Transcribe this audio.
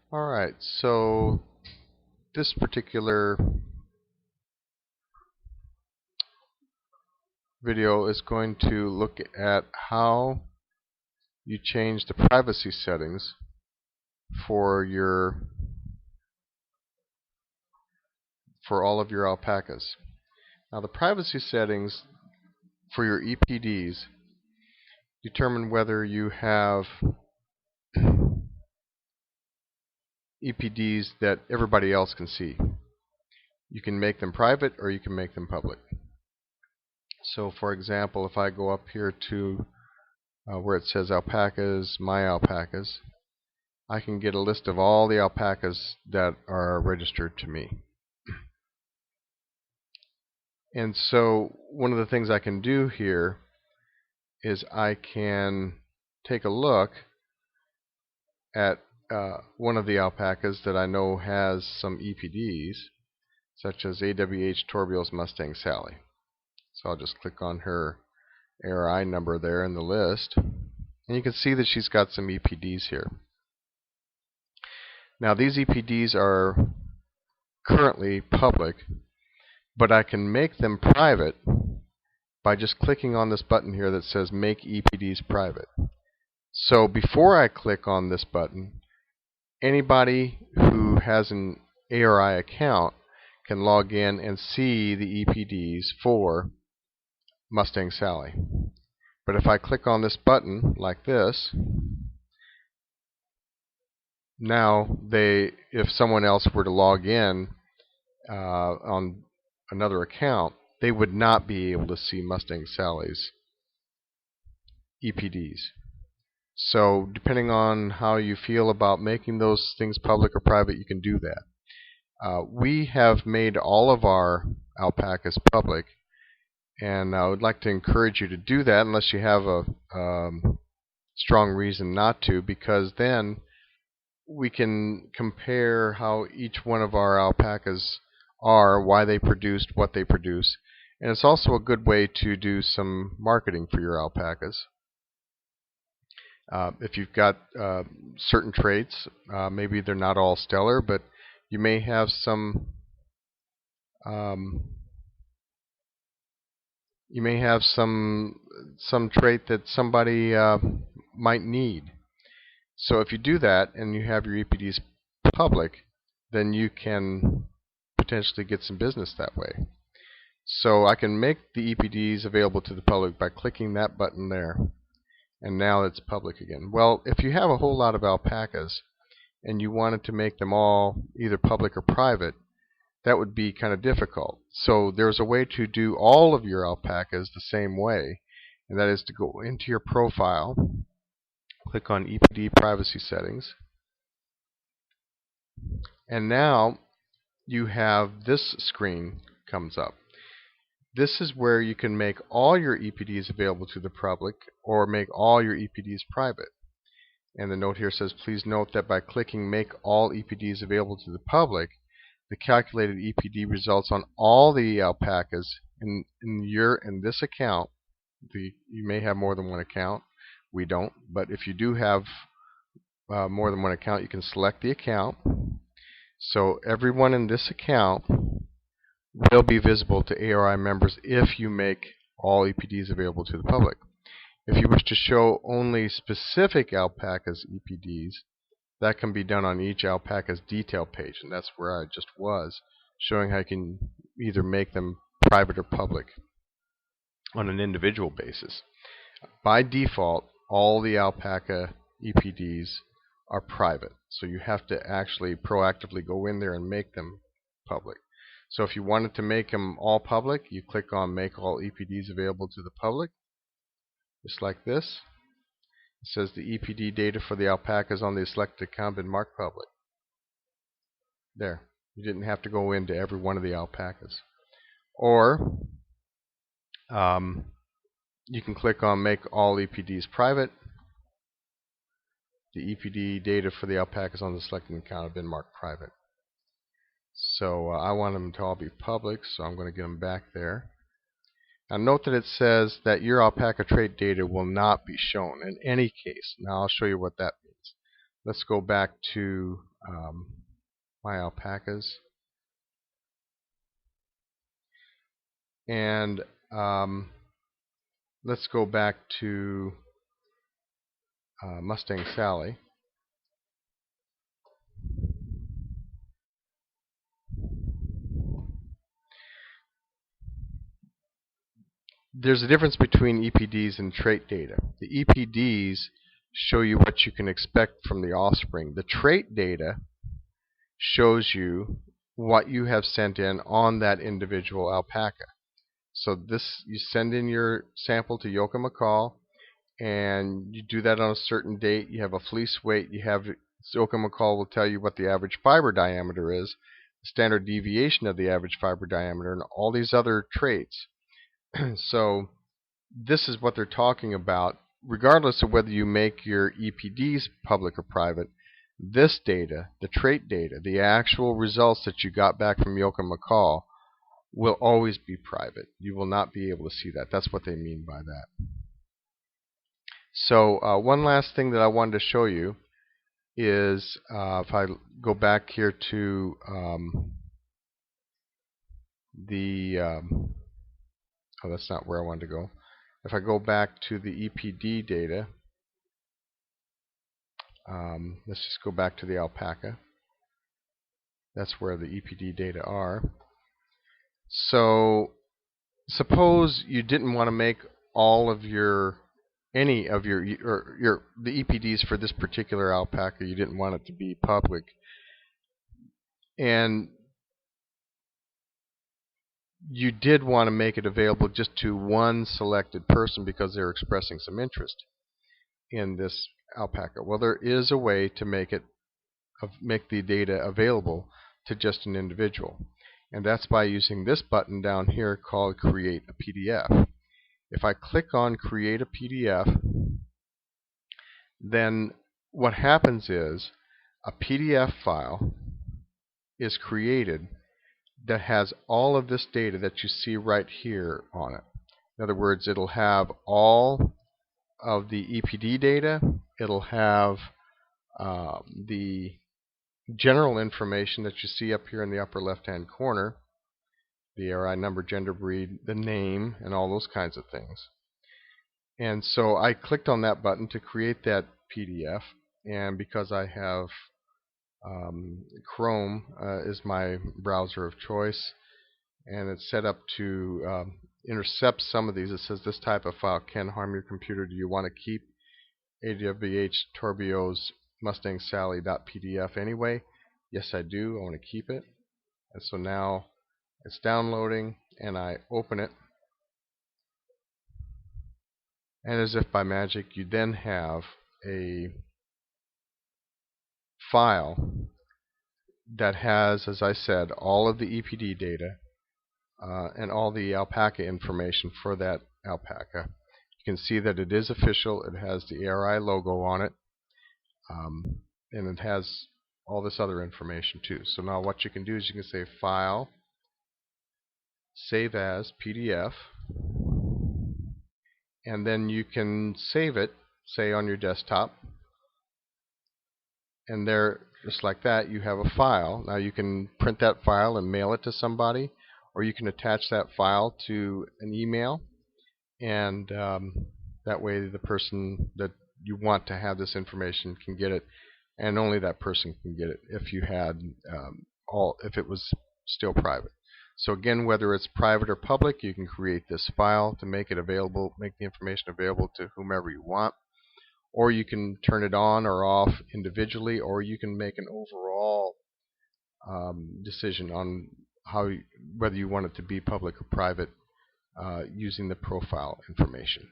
Alright, so this particular video is going to look at how you change the privacy settings for all of your alpacas. Now the privacy settings for your EPDs determine whether you have EPDs that everybody else can see. You can make them private or you can make them public. So for example, if I go up here to where it says alpacas, my alpacas, I can get a list of all the alpacas that are registered to me. And so one of the things I can do here is I can take a look at one of the alpacas that I know has some EPDs, such as AWH Torbiel's Mustang Sally. So I'll just click on her ARI number there in the list, and you can see that she's got some EPDs here. Now these EPDs are currently public, but I can make them private by just clicking on this button here that says Make EPDs Private. So before I click on this button, anybody who has an ARI account can log in and see the EPDs for Mustang Sally. But if I click on this button like this, now if someone else were to log in on another account, they would not be able to see Mustang Sally's EPDs. So depending on how you feel about making those things public or private, you can do that. We have made all of our alpacas public, and I would like to encourage you to do that unless you have a strong reason not to, because then we can compare how each one of our alpacas are, why they produced what they produce, and it's also a good way to do some marketing for your alpacas. If you've got certain traits, maybe they're not all stellar, but you may have some trait that somebody might need. So if you do that and you have your EPDs public, then you can potentially get some business that way. So I can make the EPDs available to the public by clicking that button there. And now it's public again. Well, if you have a whole lot of alpacas and you wanted to make them all either public or private, that would be kind of difficult. So there's a way to do all of your alpacas the same way, and that is to go into your profile, click on EPD privacy settings, and now you have this screen comes up. This is where you can make all your EPDs available to the public or make all your EPDs private. And the note here says, please note that by clicking Make All EPDs Available to the Public, the calculated EPD results on all the alpacas in this account. You may have more than one account. We don't. But if you do have more than one account, you can select the account. So everyone in this account will be visible to ARI members if you make all EPDs available to the public. If you wish to show only specific alpacas EPDs, that can be done on each alpaca's detail page, and that's where I just was, showing how you can either make them private or public on an individual basis. By default, all the alpaca EPDs are private, so you have to actually proactively go in there and make them public. So if you wanted to make them all public, you click on Make All EPDs Available to the Public, just like this. It says the EPD data for the alpacas on the selected account have been marked public. There. You didn't have to go into every one of the alpacas. Or you can click on Make All EPDs Private. The EPD data for the alpacas on the selected account have been marked private. So I want them to all be public, so I'm going to get them back there. Now note that it says that your alpaca trait data will not be shown in any case. Now I'll show you what that means. Let's go back to my alpacas. And let's go back to Mustang Sally. There's a difference between EPDs and trait data. The EPDs show you what you can expect from the offspring. The trait data shows you what you have sent in on that individual alpaca. So this, you send in your sample to Yoka McCall, and you do that on a certain date. You have a fleece weight. You have Yoka McCall will tell you what the average fiber diameter is, the standard deviation of the average fiber diameter, and all these other traits. So this is what they're talking about. Regardless of whether you make your EPDs public or private, this data, the trait data, the actual results that you got back from Yoka McCall, will always be private. You will not be able to see that. That's what they mean by that. So one last thing that I wanted to show you is if I go back here to oh, that's not where I wanted to go. If I go back to the EPD data, let's just go back to the alpaca. That's where the EPD data are. So suppose you didn't want to make all of any of the EPDs for this particular alpaca. You didn't want it to be public, and you did want to make it available just to one selected person because they're expressing some interest in this alpaca. Well, there is a way to make the data available to just an individual, and that's by using this button down here called Create a PDF. If I click on Create a PDF, then what happens is a PDF file is created that has all of this data that you see right here on it. In other words, it'll have all of the EPD data. It'll have the general information that you see up here in the upper left-hand corner, the ARI number, gender, breed, the name, and all those kinds of things. And so I clicked on that button to create that PDF, and because I have Chrome is my browser of choice, and it's set up to intercept some of these. It says this type of file can harm your computer. Do you want to keep AWH Torbio's Mustang Sally.pdf anyway? Yes, I do. I want to keep it. And so now it's downloading, and I open it. And as if by magic, you then have a file that has, as I said, all of the EPD data and all the alpaca information for that alpaca. You can see that it is official. It has the ARI logo on it, and it has all this other information too. So now what you can do is you can say File, Save as PDF, and then you can save it, say on your desktop, and there, just like that, you have a file. Now you can print that file and mail it to somebody, or you can attach that file to an email, and that way the person that you want to have this information can get it, and only that person can get it if you had if it was still private. So again, whether it's private or public, you can create this file to make it available, make the information available to whomever you want, or you can turn it on or off individually, or you can make an overall decision on whether you want it to be public or private using the profile information.